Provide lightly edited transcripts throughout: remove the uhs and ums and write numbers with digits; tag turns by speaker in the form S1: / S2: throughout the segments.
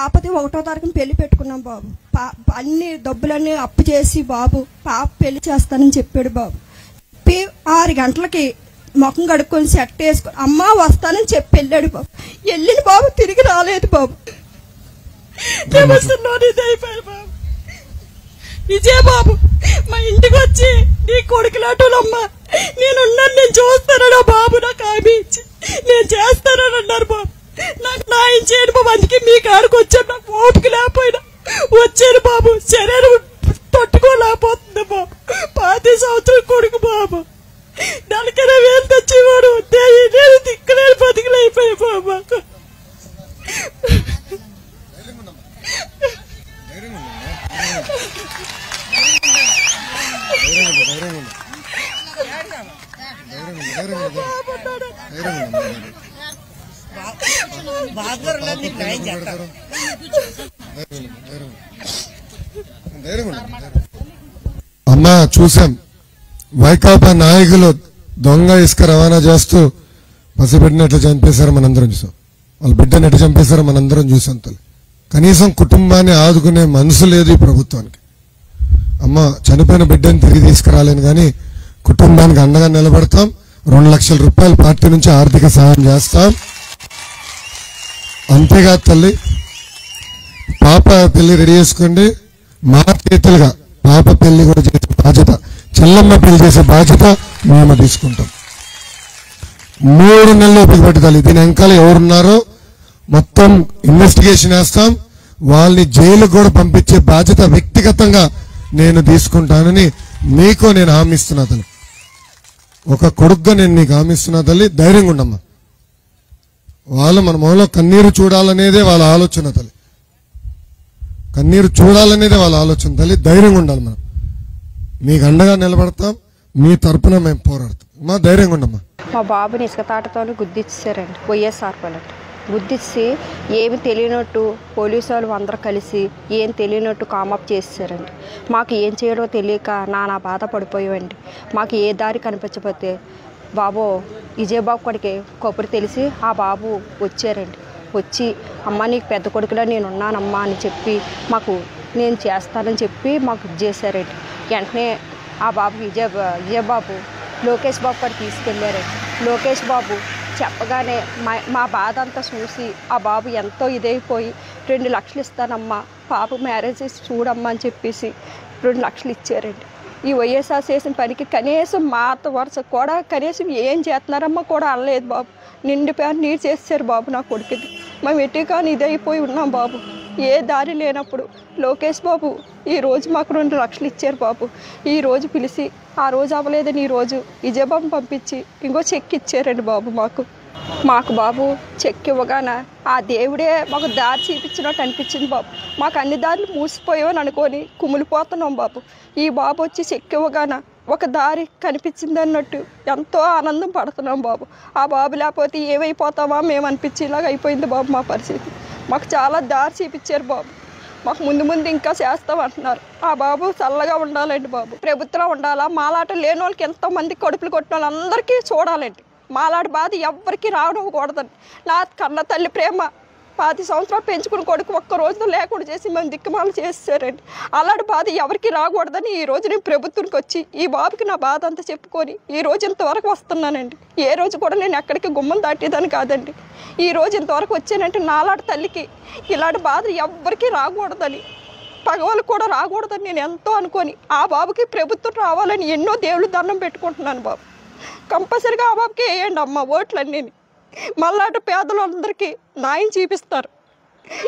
S1: పాపది 1వ తారీఖున పెళ్లి పెట్టుకున్నాం బాబు. అన్ని డబ్బులన్నీ అప్పు చేసి బాబు పాప పెళ్లి చేస్తానని చెప్పాడు బాబు. 6 గంటలకి ముఖం కడుక్కొని సెట్ వేసుకొని అమ్మ వస్తానని చెప్పి వెళ్ళాడు బాబు. వెళ్ళిన బాబు తిరిగి రాలేదు బాబు. అయిపోయాడు బాబు. విజయ బాబు మా ఇంటికి వచ్చి నీ కొడుకులాటోళ్ళమ్మ నేనున్నాను, నేను చూస్తానన్నా బాబు, నాకు హామీ ఇచ్చి నేను చేస్తానని అన్నారు బాబు. నాకు న్యాయం చేయను బాబు. అందుకే మీ కాడికి వచ్చాను. నాకు ఓపిక లేకపోయినా వచ్చాను బాబు. శరీరం తట్టుకోలేకపోతుంది బాబు. 5 సంవత్సరం కొడుకు బాబు. 40,000 తెచ్చేవాడు. నేను దిక్కులేని బతికలు అయిపోయా బాబు. మాకు
S2: అమ్మా చూసాం, వైకాపా నాయకులు దొంగ ఇసుక రవాణా చేస్తూ పసిబిడ్డని ఎట్లా చంపేశారో మనందరం చూసాం. వాళ్ళ బిడ్డని ఎట్లా చంపేశారో మనందరం చూసాం. తల్లి కనీసం కుటుంబాన్ని ఆదుకునే మనసు లేదు ఈ ప్రభుత్వానికి. అమ్మ చనిపోయిన బిడ్డని తిరిగి తీసుకురాలేను కానీ కుటుంబానికి అండగా నిలబడతాం. 2 లక్షల రూపాయలు పార్టీ నుంచి ఆర్థిక సహాయం చేస్తాం. అంతేగా తల్లి, పాప పెళ్లి రెడీ చేసుకోండి. మా చేతులుగా పాప పెళ్లి కూడా చేసే బాధ్యత, చెల్లమ్మ పెళ్లి చేసే బాధ్యత మేము తీసుకుంటాం. 3 నెలలు ఓపిక పట్టుదల. దీని వెనకాల ఎవరున్నారో మొత్తం ఇన్వెస్టిగేషన్ వేస్తాం. వాళ్ళని జైలుకు కూడా పంపించే బాధ్యత వ్యక్తిగతంగా నేను తీసుకుంటానని మీకు నేను హామీ ఇస్తున్నా తల్లి. ఒక కొడుకుగా నేను నీకు హామీ ఇస్తున్నా తల్లి. ధైర్యంగా ఉండమ్మా. వాళ్ళు మన మొహంలో కన్నీరు చూడాలనేదే వాళ్ళ ఆలోచన తల్లి. కన్నీరు చూడాలనేదే వాళ్ళ ఆలోచన తల్లి. ధైర్యంగా ఉండాలి. మనం మీకు అండగా నిలబడతాం. మీ తరపున మేము పోరాడతాం. మా ధైర్యంగా ఉండమ్మా.
S3: మా బాబుని ఇసుక తాటతో గుద్దిచ్చారండి. వైఎస్ఆర్ పల్లెట్ గుద్దిచ్చి ఏమి తెలియనట్టు పోలీసు వాళ్ళు అందరూ కలిసి ఏం తెలియనట్టు కామప్ చేశారండి. మాకు ఏం చేయడో తెలియక నానా బాధ పడిపోయామండి. మాకు ఏ దారి కనిపించకపోతే బాబు విజయబాబు కొడుకే కొబ్బరి తెలిసి ఆ బాబు వచ్చారండి. వచ్చి అమ్మ నీకు పెద్ద కొడుకులా నేను ఉన్నానమ్మా అని చెప్పి మాకు నేను చేస్తానని చెప్పి మాకు చేశారండి. వెంటనే ఆ బాబు విజయబాబు లోకేష్ బాబు కూడా తీసుకెళ్ళారండి. లోకేష్ బాబు చెప్పగానే మా బాధ అంతా చూసి ఆ బాబు ఎంతో ఇదైపోయి 2 లక్షలు ఇస్తానమ్మా పాప మ్యారేజ్ చూడమ్మా అని చెప్పేసి 2 లక్షలు ఇచ్చారండి. ఈ వైఎస్ఆర్ చేసిన పనికి కనీసం మాట వరుస కూడా కనీసం ఏం చేస్తున్నారమ్మా కూడా అనలేదు బాబు. నిండిపోయారు నీరు చేశారు బాబు నా కొడుకుది. మేము ఎటు కానీ ఇదైపోయి ఉన్నాం బాబు. ఏ దారి లేనప్పుడు లోకేష్ బాబు ఈరోజు మాకు 2 లక్షలు ఇచ్చారు బాబు. ఈరోజు పిలిచి ఆ రోజు అవ్వలేదని ఈరోజు విజయబాబు పంపించి ఇంకో చెక్ ఇచ్చారండి బాబు. మాకు బాబు చెక్ ఇవ్వగానే ఆ దేవుడే మాకు దారి చూపించినట్టు అనిపించింది బాబు. మాకు అన్ని దారులు మూసిపోయామని అనుకొని కుమిలిపోతున్నాం బాబు. ఈ బాబు వచ్చి చెక్ ఇవ్వగానే ఒక దారి కనిపించింది అన్నట్టు ఎంతో ఆనందం పడుతున్నాం బాబు. ఆ బాబు లేకపోతే ఏమైపోతామా మేము అనిపించేలాగా అయిపోయింది బాబు మా పరిస్థితి. మాకు చాలా దారి చూపించారు బాబు. మాకు ముందు ఇంకా చేస్తామంటున్నారు. ఆ బాబు చల్లగా ఉండాలండి బాబు. ప్రభుత్వం ఉండాలా. మాలాట లేని వాళ్ళకి ఎంతోమంది కడుపులు కొట్టిన వాళ్ళందరికీ చూడాలండి. మాలాట బాధ ఎవ్వరికి రావకూడదండి. నా కన్న తల్లి ప్రేమ 10 సంవత్సరాలు పెంచుకుని కొడుకు ఒక్క రోజుతో లేకుండా చేసి మేము దిక్కుమాలు చేశారండి. అలాంటి బాధ ఎవరికి రాకూడదని ఈరోజు నేను ప్రభుత్వానికి వచ్చి ఈ బాబుకి నా బాధ అంతా చెప్పుకొని ఈరోజు ఇంతవరకు వస్తున్నానండి. ఏ రోజు కూడా నేను ఎక్కడికి గుమ్మం దాటేదాన్ని కాదండి. ఈరోజు ఇంతవరకు వచ్చానంటే నాలాంటి తల్లికి ఇలాంటి బాధ ఎవ్వరికి రాకూడదని, పగవాళ్ళు కూడా రాకూడదని నేను ఎంతో అనుకొని ఆ బాబుకి ప్రభుత్వం రావాలని ఎన్నో దేవుళ్ళు దండం పెట్టుకుంటున్నాను బాబు. కంపల్సరిగా ఆ బాబుకి వేయండి అమ్మ ఓట్లన్నీ. మళ్ళాట పేదలందరికీ న్యాయం చూపిస్తారు.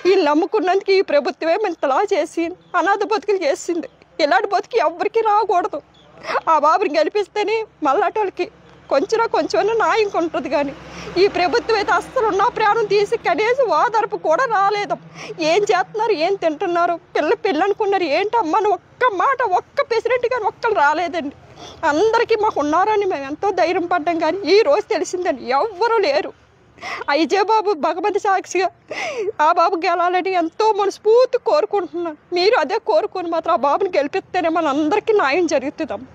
S3: వీళ్ళు నమ్ముకున్నందుకు ఈ ప్రభుత్వమే ఇంతలా చేసి అనాథ బతుకులు చేసింది. ఇలాంటి బతుకు ఎవ్వరికి రాకూడదు. ఆ బాబుని గెలిపిస్తేనే మళ్ళాటి వాళ్ళకి కొంచెమైనా న్యాయం ఉంటుంది. కానీ ఈ ప్రభుత్వం అయితే అస్సలు ఉన్న ప్రాణం తీసి కనీసం ఓదార్పు కూడా రాలేదు. ఏం చేస్తున్నారు, ఏం తింటున్నారు, పిల్ల అనుకున్నారు ఏంటమ్మని ఒక్క మాట ఒక్క ప్రెసిడెంట్ కానీ ఒక్కరు రాలేదండి. అందరికీ మాకు ఉన్నారని మేము ఎంతో ధైర్యం పడ్డాం. కానీ ఈ రోజు తెలిసిందని ఎవ్వరూ లేరు. విజయబాబు భగవంతు సాక్షిగా ఆ బాబు గెలాలని ఎంతో మనస్ఫూర్తి కోరుకుంటున్నాను. మీరు అదే కోరుకొని మాత్రం ఆ బాబుని గెలిపిస్తేనే మన అందరికీ న్యాయం జరుగుతుందమ్మ.